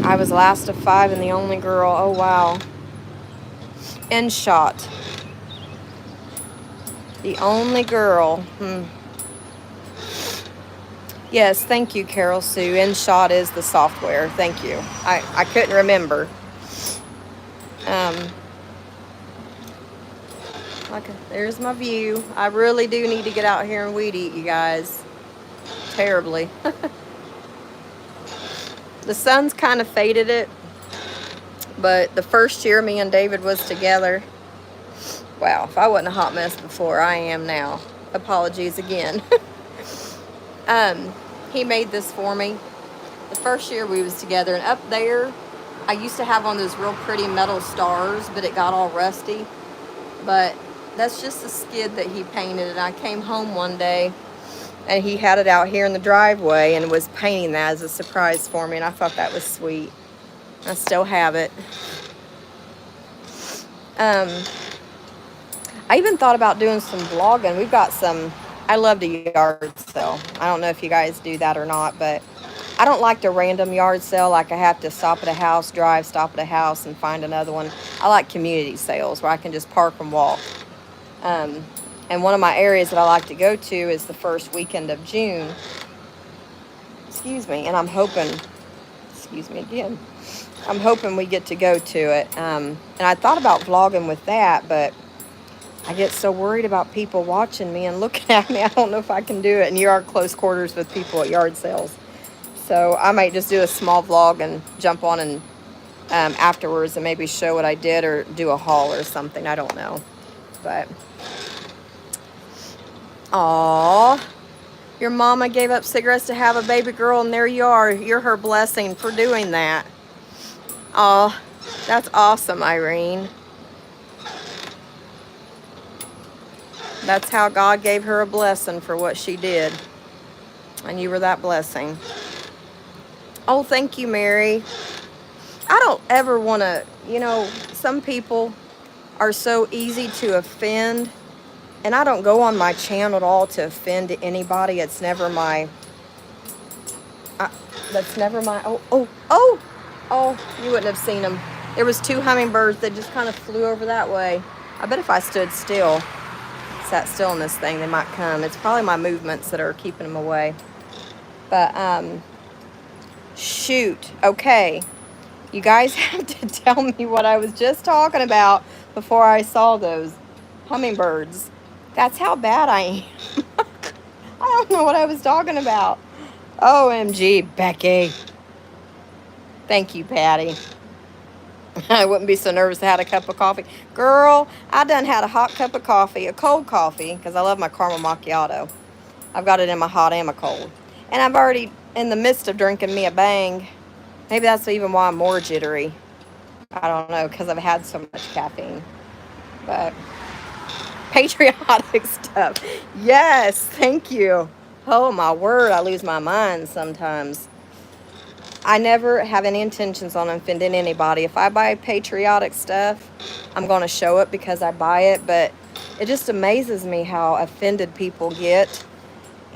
I was last of 5 and the only girl. Oh, wow. End shot. The only girl. Yes, thank you, Carol Sue. InShot is the software. Thank you. I couldn't remember. There's my view. I really do need to get out here and weed eat, you guys. Terribly. The sun's kind of faded it. But the first year me and David was together, wow, if I wasn't a hot mess before, I am now. Apologies again. He made this for me. The first year we was together, and up there, I used to have on those real pretty metal stars, but it got all rusty. But that's just a skid that he painted, and I came home one day, and he had it out here in the driveway and was painting that as a surprise for me, and I thought that was sweet. I still have it. I even thought about doing some vlogging. We've got some, I love to yard sale. I don't know if you guys do that or not, but I don't like to random yard sale. Like I have to stop at a house, stop at a house and find another one. I like community sales where I can just park and walk. And one of my areas that I like to go to is the first weekend of June. Excuse me. And I'm hoping, excuse me again. I'm hoping we get to go to it. And I thought about vlogging with that, but I get so worried about people watching me and looking at me. I don't know if I can do it. And you are close quarters with people at yard sales. So I might just do a small vlog and jump on and afterwards and maybe show what I did or do a haul or something. I don't know. But, aww. Your mama gave up cigarettes to have a baby girl, and there you are. You're her blessing for doing that. Oh, that's awesome, Irene. That's how God gave her a blessing for what she did. And you were that blessing. Oh, thank you, Mary. I don't ever want to, some people are so easy to offend. And I don't go on my channel at all to offend anybody. It's never my, oh, you wouldn't have seen them. There was 2 hummingbirds that just kind of flew over that way. I bet if I sat still in this thing, they might come. It's probably my movements that are keeping them away. But, shoot. Okay. You guys have to tell me what I was just talking about before I saw those hummingbirds. That's how bad I am. I don't know what I was talking about. OMG, Becky. Thank you, Patty. I wouldn't be so nervous I had a cup of coffee. Girl, I done had a hot cup of coffee, a cold coffee, because I love my caramel macchiato. I've got it in my hot and my cold. And I'm already in the midst of drinking me a Bang. Maybe that's even why I'm more jittery. I don't know, because I've had so much caffeine. But patriotic stuff. Yes, thank you. Oh, my word, I lose my mind sometimes. I never have any intentions on offending anybody. If I buy patriotic stuff, I'm going to show it because I buy it. But it just amazes me how offended people get.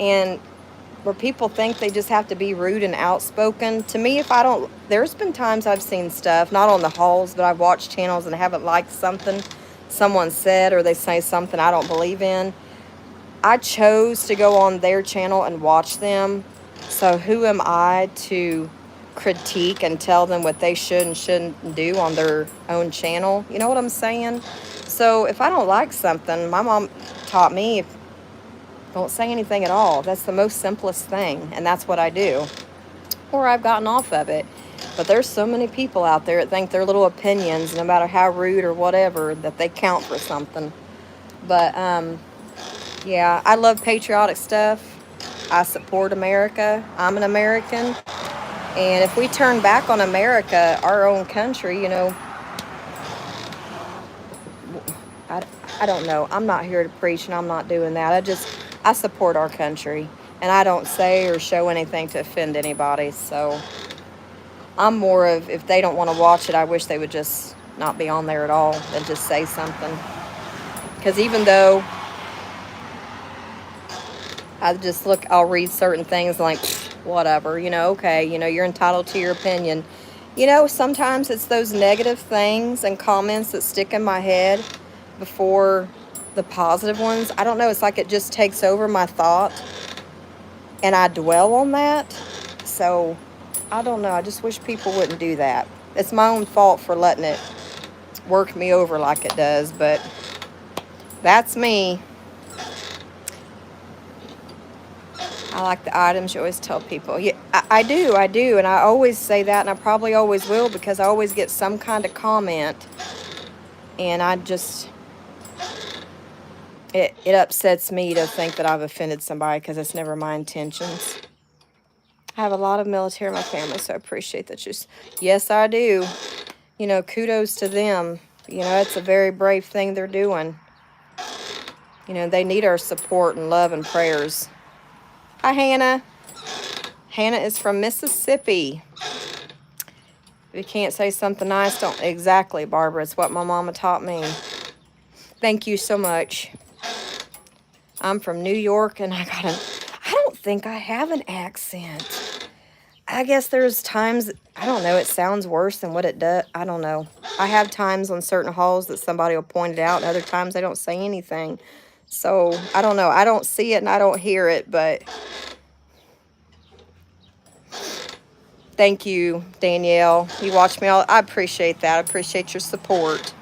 And where people think they just have to be rude and outspoken. To me, if I don't, there's been times I've seen stuff, not on the hauls, but I've watched channels and haven't liked something someone said, or they say something I don't believe in. I chose to go on their channel and watch them. So who am I to critique and tell them what they should and shouldn't do on their own channel? You know what I'm saying? So if I don't like something, my mom taught me, don't say anything at all. That's the most simplest thing, and that's what I do. Or I've gotten off of it. But there's so many people out there that think their little opinions, no matter how rude or whatever, that they count for something. But, yeah, I love patriotic stuff. I support America. I'm an American. And if we turn back on America, our own country, you know, I don't know. I'm not here to preach, and I'm not doing that. I support our country. And I don't say or show anything to offend anybody. So I'm more of, if they don't want to watch it, I wish they would just not be on there at all and just say something. Because even though I'll read certain things like, whatever, you know, okay, you know, you're entitled to your opinion. You know, sometimes it's those negative things and comments that stick in my head before the positive ones. I don't know, it's like it just takes over my thought and I dwell on that. So, I don't know, I just wish people wouldn't do that. It's my own fault for letting it work me over like it does, but that's me. I like the items you always tell people. Yeah, I do, and I always say that, and I probably always will, because I always get some kind of comment, and it upsets me to think that I've offended somebody, because it's never my intentions. I have a lot of military in my family, so I appreciate that. Yes, I do. You know, kudos to them. You know, it's a very brave thing they're doing. You know, they need our support and love and prayers. Hi, Hannah. Hannah is from Mississippi. If you can't say something nice, don't. Exactly, Barbara. It's what my mama taught me. Thank you so much. I'm from New York, and I don't think I have an accent. I guess there's times, I don't know, it sounds worse than what it does. I don't know. I have times on certain hauls that somebody will point it out, and other times they don't say anything. So, I don't know. I don't see it and I don't hear it, but thank you, Danielle. You watch me all. I appreciate that. I appreciate your support.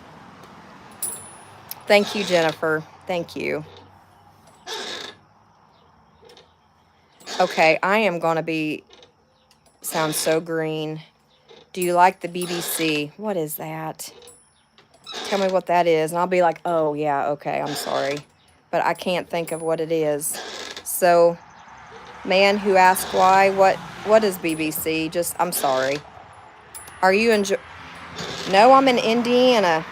Thank you, Jennifer. Thank you. Okay, I am going to sound so green. Do you like the BBC? What is that? Tell me what that is, and I'll be like, oh, yeah, okay, I'm sorry. But I can't think of what it is. So, man who asked why, what is BBC? I'm sorry. Are you No, I'm in Indiana.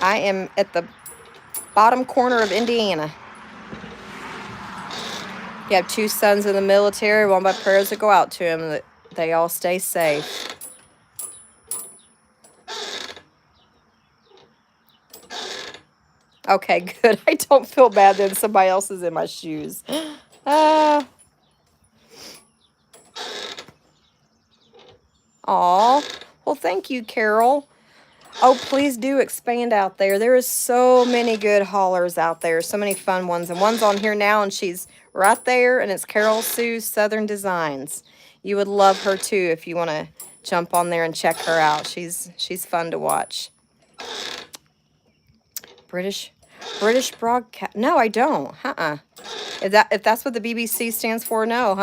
I am at the bottom corner of Indiana. You have 2 sons in the military. Well, my prayers will go out to them that they all stay safe. Okay, good. I don't feel bad that somebody else is in my shoes. Aw. Well, thank you, Carol. Oh, please do expand out there. There is so many good haulers out there. So many fun ones. And one's on here now, and she's right there. And it's Carol Sue Southern Designs. You would love her, too, if you want to jump on there and check her out. She's fun to watch. British broadcast. No, I don't. If that's what the BBC stands for, no.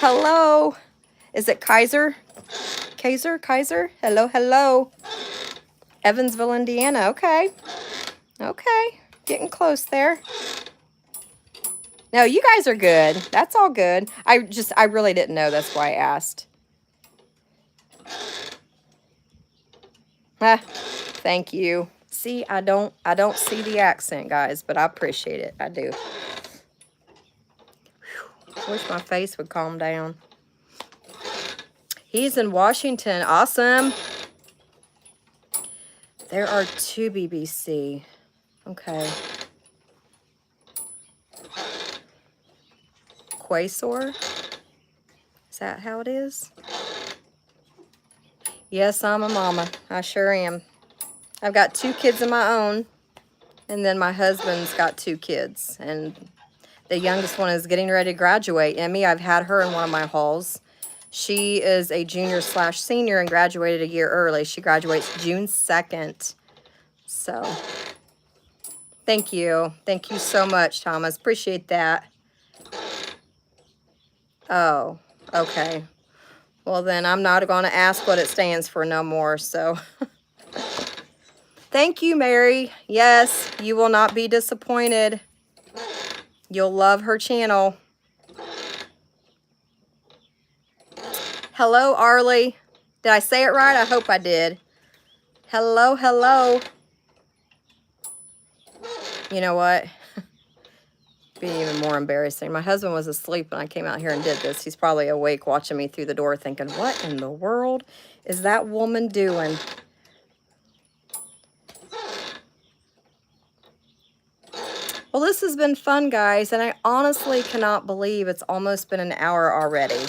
Hello. Is it Kaiser? Kaiser? Hello. Evansville, Indiana. Okay. Getting close there. No, you guys are good. That's all good. I really didn't know. That's why I asked. Thank you. See, I don't see the accent, guys, but I appreciate it. I do. Whew. Wish my face would calm down. He's in Washington. Awesome. There are 2 BBC. Okay. Quasar? Is that how it is? Yes, I'm a mama. I sure am. I've got 2 kids of my own, and then my husband's got 2 kids, and the youngest one is getting ready to graduate. Emmy, I've had her in one of my hauls. She is a junior/senior and graduated a year early. She graduates June 2nd. So, thank you. Thank you so much, Thomas. Appreciate that. Oh, okay. Well, then I'm not going to ask what it stands for no more, so. Thank you, Mary. Yes, you will not be disappointed. You'll love her channel. Hello, Arlie. Did I say it right? I hope I did. Hello, hello. You know what? Be even more embarrassing. My husband was asleep when I came out here and did this. He's probably awake watching me through the door thinking, what in the world is that woman doing? Well, this has been fun, guys, and I honestly cannot believe it's almost been an hour already.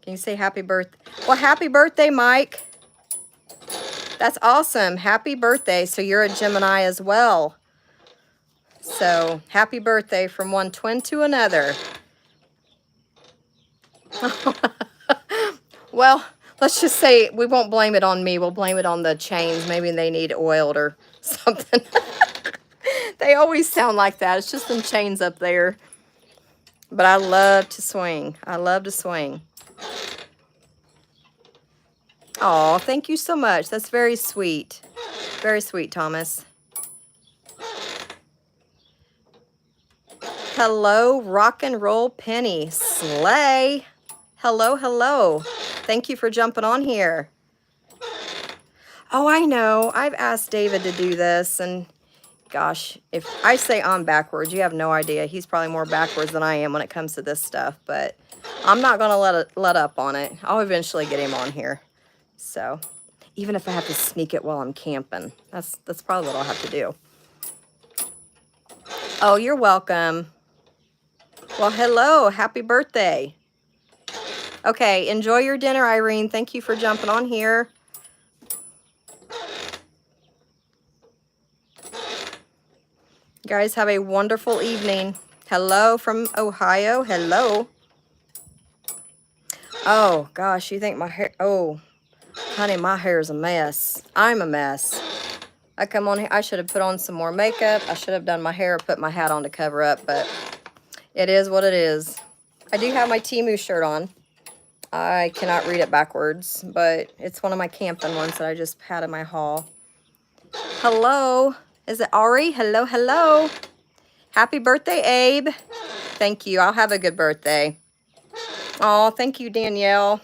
Can you say happy birthday? Well, happy birthday, Mike. That's awesome. Happy birthday. So you're a Gemini as well. So happy birthday from one twin to another. Well, let's just say we won't blame it on me. We'll blame it on the chains. Maybe they need oiled or something. They always sound like that. It's just them chains up there. But I love to swing. I love to swing. Oh, thank you so much. That's very sweet. Very sweet, Thomas. Hello, rock and roll Penny. Slay. Hello, hello. Thank you for jumping on here. Oh, I know. I've asked David to do this, and gosh, if I say I'm backwards, you have no idea. He's probably more backwards than I am when it comes to this stuff, but I'm not going to let up on it. I'll eventually get him on here. So, even if I have to sneak it while I'm camping, that's probably what I'll have to do. Oh, you're welcome. Well, hello. Happy birthday. Okay, enjoy your dinner, Irene. Thank you for jumping on here. You guys have a wonderful evening. Hello from Ohio. Hello. Oh, gosh, you think my hair... Oh, honey, my hair is a mess. I'm a mess. I come on here. I should have put on some more makeup. I should have done my hair, put my hat on to cover up, but it is what it is. I do have my Temu shirt on. I cannot read it backwards, but it's one of my camping ones that I just had in my haul. Hello. Is it Ari? Hello, hello. Happy birthday, Abe. Thank you. I'll have a good birthday. Oh, thank you, Danielle.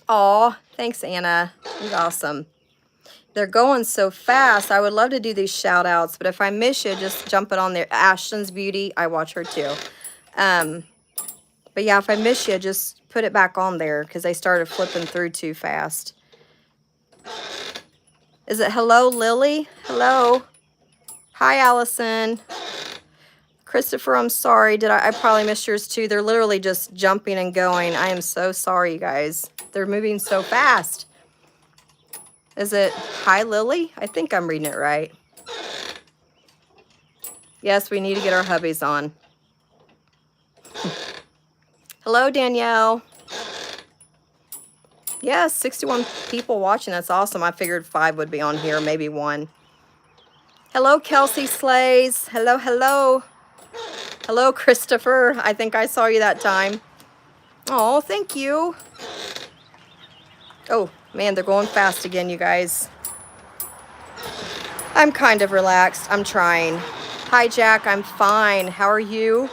Oh, thanks, Anna. You're awesome. They're going so fast. I would love to do these shout outs, but if I miss you, just jump it on there. Ashton's Beauty. I watch her too. But yeah, if I miss you, just put it back on there because they started flipping through too fast. Is it hello, Lily? Hello. Hi, Allison. Christopher, I'm sorry. I probably missed yours too. They're literally just jumping and going. I am so sorry, you guys. They're moving so fast. Is it hi, Lily? I think I'm reading it right. Yes, we need to get our hubbies on. Hello, Danielle. Yes, 61 people watching. That's awesome. I figured 5 would be on here, maybe 1. Hello, Kelsey Slays. Hello, hello. Hello, Christopher. I think I saw you that time. Oh, thank you. Oh, man, they're going fast again, you guys. I'm kind of relaxed. I'm trying. Hi, Jack. I'm fine. How are you?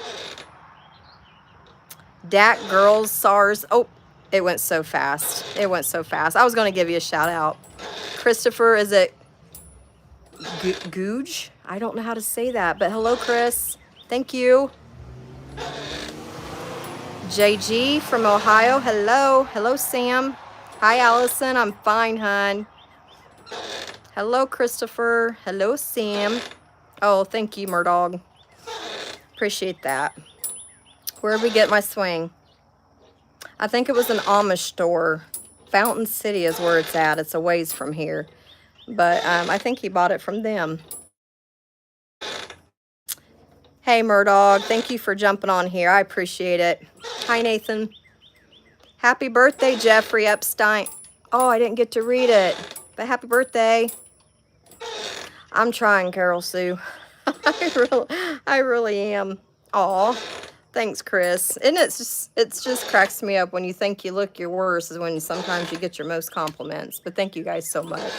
Dak Girls SARS. Oh, it went so fast. It went so fast. I was going to give you a shout out. Christopher, is it Googe? I don't know how to say that, but hello, Chris. Thank you. JG from Ohio. Hello. Hello, Sam. Hi, Allison. I'm fine, hun. Hello, Christopher. Hello, Sam. Oh, thank you, Murdog. Appreciate that. Where'd we get my swing? I think it was an Amish store. Fountain City is where it's at. It's a ways from here. But I think he bought it from them. Hey, Murdog. Thank you for jumping on here. I appreciate it. Hi, Nathan. Happy birthday, Jeffrey Epstein. Oh, I didn't get to read it. But happy birthday. I'm trying, Carol Sue. I really am. Aw. Thanks, Chris. And it's just cracks me up when you think you look your worst is when sometimes you get your most compliments. But thank you guys so much.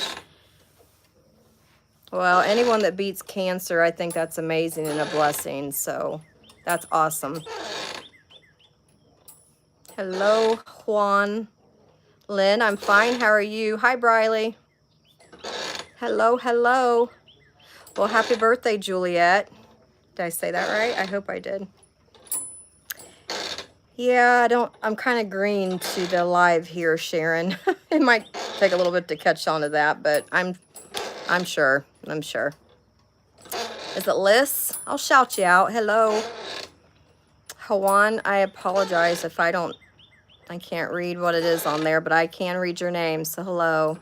Well, anyone that beats cancer, I think that's amazing and a blessing. So that's awesome. Hello, Juan. Lynn, I'm fine. How are you? Hi, Briley. Hello, hello. Well, happy birthday, Juliet. Did I say that right? I hope I did. Yeah, I'm kind of green to the live here, Sharon. It might take a little bit to catch on to that, but I'm sure. I'm sure. Is it Liz? I'll shout you out. Hello. Hawan, I apologize if I can't read what it is on there, but I can read your name, so hello.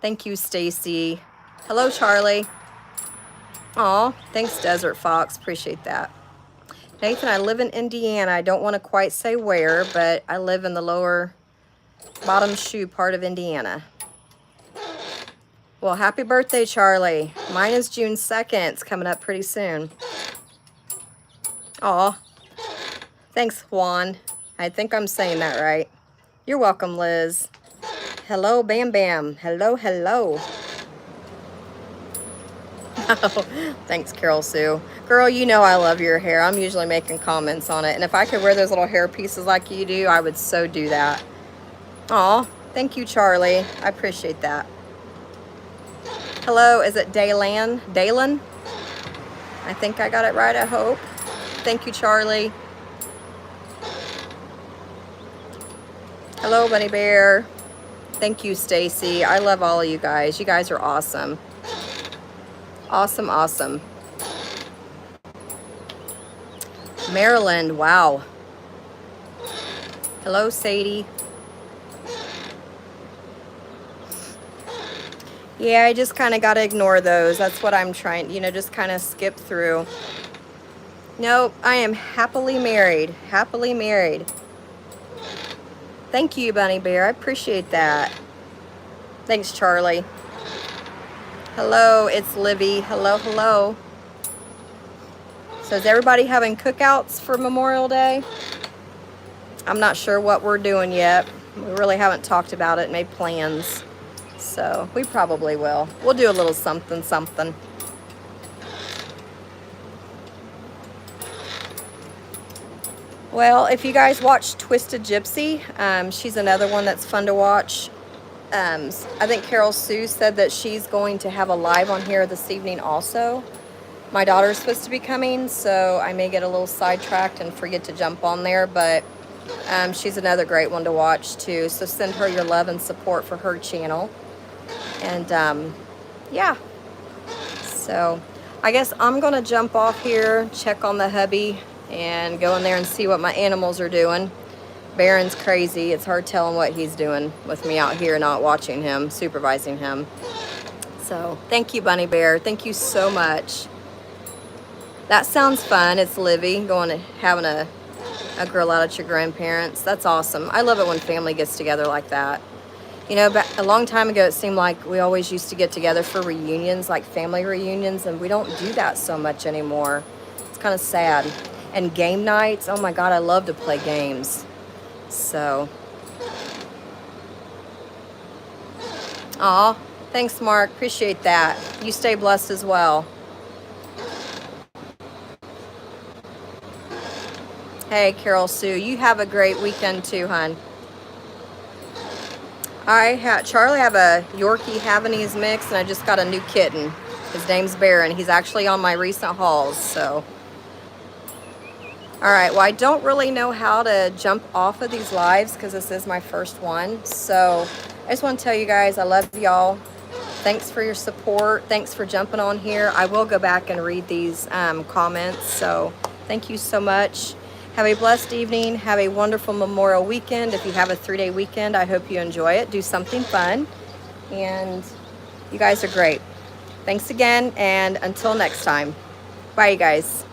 Thank you, Stacy. Hello, Charlie. Aw, thanks, Desert Fox. Appreciate that. Nathan, I live in Indiana. I don't want to quite say where, but I live in the lower bottom shoe part of Indiana. Well, happy birthday, Charlie. Mine is June 2nd. It's coming up pretty soon. Aw. Thanks, Juan. I think I'm saying that right. You're welcome, Liz. Hello, Bam Bam. Hello, hello. Oh, thanks, Carol Sue. Girl, you know I love your hair. I'm usually making comments on it. And if I could wear those little hair pieces like you do, I would so do that. Aw, thank you, Charlie. I appreciate that. Hello, is it Daylan? Daylan? I think I got it right, I hope. Thank you, Charlie. Hello, Bunny Bear. Thank you, Stacy. I love all of you guys. You guys are awesome. Awesome, awesome. Maryland, wow. Hello, Sadie. Yeah, I just kind of got to ignore those. That's what I'm trying, just kind of skip through. Nope, I am happily married. Happily married. Thank you, Bunny Bear. I appreciate that. Thanks, Charlie. Hello, it's Livy. Hello, hello. So is everybody having cookouts for Memorial Day? I'm not sure what we're doing yet. We really haven't talked about it, made plans. So we probably will. We'll do a little something, something. Well, if you guys watch Twisted Gypsy, she's another one that's fun to watch. I think Carol Sue said that she's going to have a live on here this evening also. My daughter's supposed to be coming, so I may get a little sidetracked and forget to jump on there, but she's another great one to watch too. So send her your love and support for her channel. And yeah, so I guess I'm gonna jump off here, check on the hubby, and go in there and see what my animals are doing. Baron's crazy. It's hard telling what he's doing with me out here, not watching him, supervising him. So thank you, Bunny Bear. Thank you so much. That sounds fun. It's Livy going to having a grill out at your grandparents'. That's awesome. I love it when family gets together like that. A long time ago, it seemed like we always used to get together for reunions, like family reunions, and we don't do that so much anymore. It's kind of sad. And game nights, oh my God, I love to play games. So, aw, thanks, Mark. Appreciate that. You stay blessed as well. Hey, Carol Sue, you have a great weekend too, hon. Charlie have a Yorkie Havanese mix, and I just got a new kitten. His name's Baron. He's actually on my recent hauls, so. All right, well, I don't really know how to jump off of these lives because this is my first one. So I just want to tell you guys I love y'all. Thanks for your support. Thanks for jumping on here. I will go back and read these comments. So thank you so much. Have a blessed evening. Have a wonderful Memorial weekend. If you have a 3-day weekend, I hope you enjoy it. Do something fun. And you guys are great. Thanks again, and until next time. Bye, you guys.